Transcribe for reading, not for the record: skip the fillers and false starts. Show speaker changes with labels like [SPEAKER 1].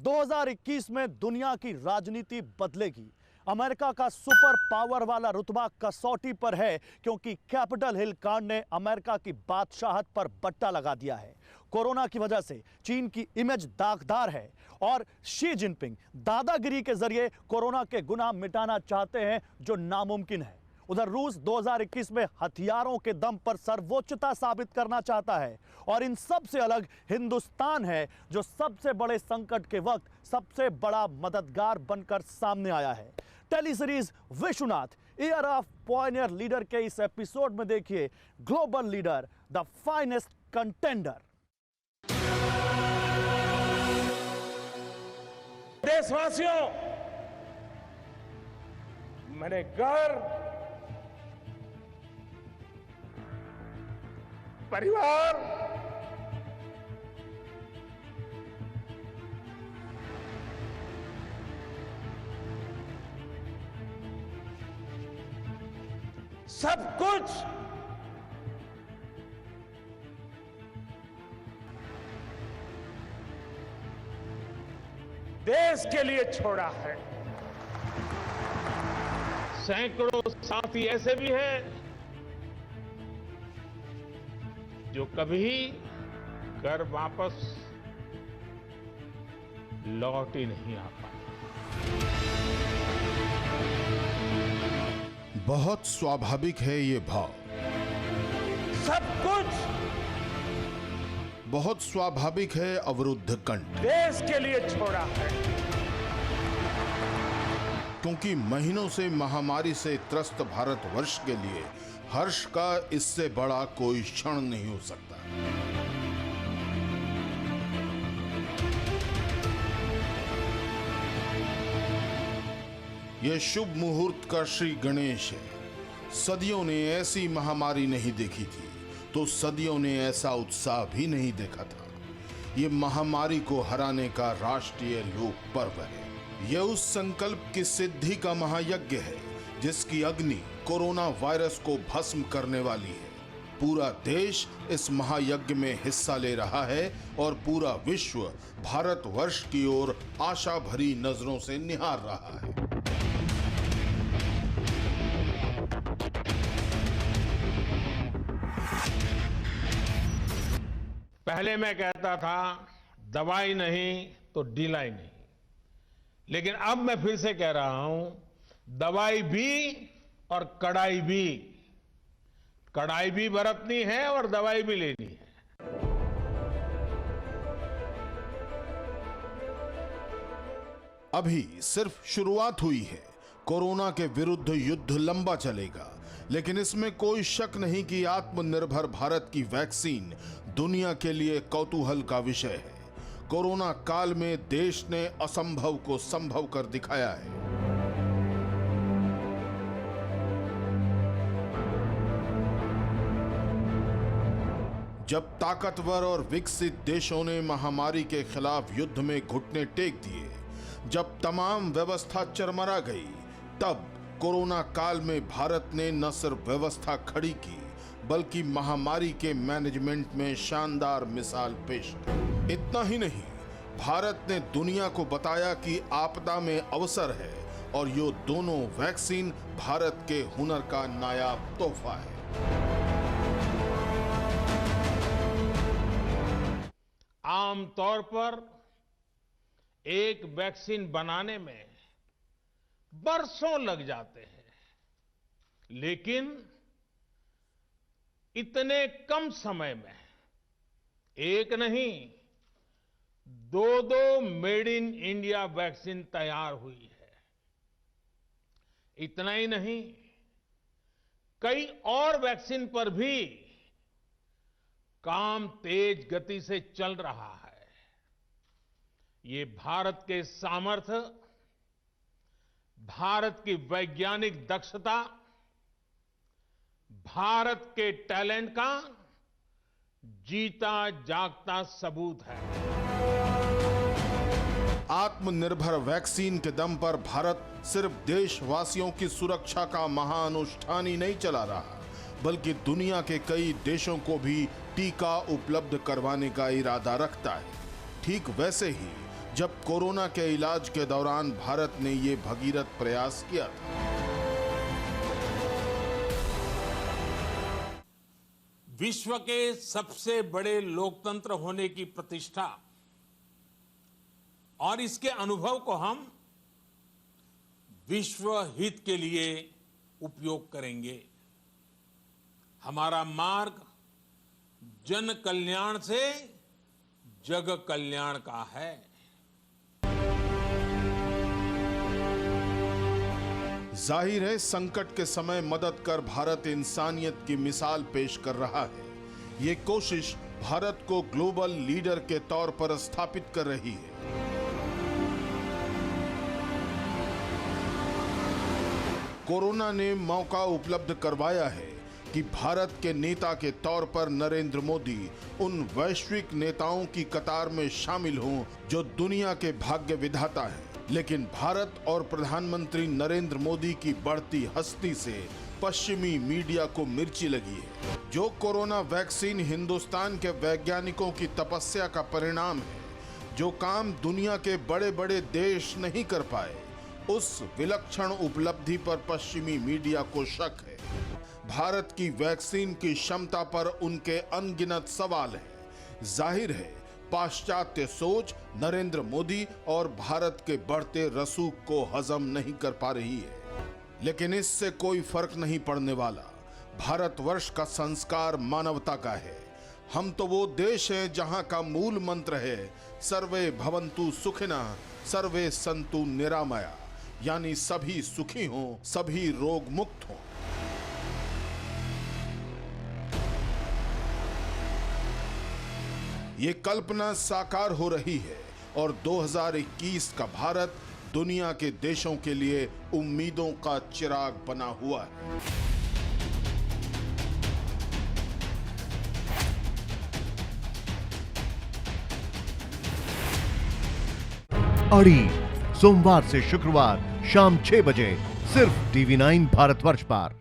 [SPEAKER 1] 2021 में दुनिया की राजनीति बदलेगी। अमेरिका का सुपर पावर वाला रुतबा कसौटी पर है, क्योंकि कैपिटल हिल कांड ने अमेरिका की बादशाहत पर बट्टा लगा दिया है। कोरोना की वजह से चीन की इमेज दागदार है और शी जिनपिंग दादागिरी के जरिए कोरोना के गुनाह मिटाना चाहते हैं, जो नामुमकिन है। उधर रूस 2021 में हथियारों के दम पर सर्वोच्चता साबित करना चाहता है, और इन सब से अलग हिंदुस्तान है, जो सबसे बड़े संकट के वक्त सबसे बड़ा मददगार बनकर सामने आया है। Tele series Vishwanath, year of pioneer leader के इस एपिसोड में देखिए global leader, the finest contender.
[SPEAKER 2] देशवासियों, मैंने घर, परिवार, सब कुछ देश के लिए छोड़ा है। सैकड़ों साथी ऐसे भी हैं जो कभी घर वापस लौट ही नहीं आ पाए।
[SPEAKER 3] बहुत स्वाभाविक है ये भाव,
[SPEAKER 2] सब कुछ
[SPEAKER 3] बहुत स्वाभाविक है अवरुद्ध कंठ,
[SPEAKER 2] देश के लिए छोड़ा है।
[SPEAKER 3] क्योंकि महीनों से महामारी से त्रस्त भारतवर्ष के लिए हर्ष का इससे बड़ा कोई क्षण नहीं हो सकता। यह शुभ मुहूर्त का श्री गणेश है। सदियों ने ऐसी महामारी नहीं देखी थी, तो सदियों ने ऐसा उत्साह भी नहीं देखा था। ये महामारी को हराने का राष्ट्रीय लोक पर्व है। यह उस संकल्प की सिद्धि का महायज्ञ है, जिसकी अग्नि कोरोना वायरस को भस्म करने वाली है। पूरा देश इस महायज्ञ में हिस्सा ले रहा है और पूरा विश्व भारतवर्ष की ओर आशा भरी नजरों से निहार रहा है।
[SPEAKER 2] पहले मैं कहता था दवाई नहीं तो ढिलाई नहीं, लेकिन अब मैं फिर से कह रहा हूं, दवाई भी और कड़ाई भी। कड़ाई भी बरतनी है और दवाई भी लेनी है।
[SPEAKER 3] अभी सिर्फ शुरुआत हुई है। कोरोना के विरुद्ध युद्ध लंबा चलेगा, लेकिन इसमें कोई शक नहीं कि आत्मनिर्भर भारत की वैक्सीन दुनिया के लिए कौतूहल का विषय है। कोरोना काल में देश ने असंभव को संभव कर दिखाया है। जब ताकतवर और विकसित देशों ने महामारी के खिलाफ युद्ध में घुटने टेक दिए, जब तमाम व्यवस्था चरमरा गई, तब कोरोना काल में भारत ने न सिर्फ व्यवस्था खड़ी की, बल्कि महामारी के मैनेजमेंट में शानदार मिसाल पेश की। इतना ही नहीं, भारत ने दुनिया को बताया कि आपदा में अवसर है, और ये दोनों वैक्सीन भारत के हुनर का नायाब तोहफा है।
[SPEAKER 2] आमतौर पर एक वैक्सीन बनाने में बरसों लग जाते हैं, लेकिन इतने कम समय में एक नहीं, दो मेड इन इंडिया वैक्सीन तैयार हुई है। इतना ही नहीं, कई और वैक्सीन पर भी काम तेज गति से चल रहा है। ये भारत के सामर्थ्य, भारत की वैज्ञानिक दक्षता, भारत के टैलेंट का जीता जागता सबूत है।
[SPEAKER 3] आत्मनिर्भर वैक्सीन के दम पर भारत सिर्फ देशवासियों की सुरक्षा का महाअनुष्ठान ही नहीं चला रहा, बल्कि दुनिया के कई देशों को भी टीका उपलब्ध करवाने का इरादा रखता है। ठीक वैसे ही जब कोरोना के इलाज के दौरान भारत ने ये भगीरथ प्रयास किया था।
[SPEAKER 2] विश्व के सबसे बड़े लोकतंत्र होने की प्रतिष्ठा और इसके अनुभव को हम विश्व हित के लिए उपयोग करेंगे। हमारा मार्ग जन कल्याण से जग कल्याण का है।
[SPEAKER 3] जाहिर है संकट के समय मदद कर भारत इंसानियत की मिसाल पेश कर रहा है। ये कोशिश भारत को ग्लोबल लीडर के तौर पर स्थापित कर रही है। कोरोना ने मौका उपलब्ध करवाया है कि भारत के नेता के तौर पर नरेंद्र मोदी उन वैश्विक नेताओं की कतार में शामिल हों जो दुनिया के भाग्य विधाता हैं। लेकिन भारत और प्रधानमंत्री नरेंद्र मोदी की बढ़ती हस्ती से पश्चिमी मीडिया को मिर्ची लगी है। जो कोरोना वैक्सीन हिंदुस्तान के वैज्ञानिकों की तपस्या का परिणाम है, जो काम दुनिया के बड़े बड़े देश नहीं कर पाए, उस विलक्षण उपलब्धि पर पश्चिमी मीडिया को शक है। भारत की वैक्सीन की क्षमता पर उनके अनगिनत सवाल हैं। जाहिर है पाश्चात्य सोच नरेंद्र मोदी और भारत के बढ़ते रसूख को हजम नहीं कर पा रही है। लेकिन इससे कोई फर्क नहीं पड़ने वाला। भारतवर्ष का संस्कार मानवता का है। हम तो वो देश हैं जहां का मूल मंत्र है सर्वे भवन्तु सुखिनः सर्वे सन्तु निरामया, यानी सभी सुखी हों, सभी रोग मुक्त हों। ये कल्पना साकार हो रही है और 2021 का भारत दुनिया के देशों के लिए उम्मीदों का चिराग बना हुआ है।
[SPEAKER 4] अड़ी सोमवार से शुक्रवार शाम 6 बजे सिर्फ TV9 भारतवर्ष पर।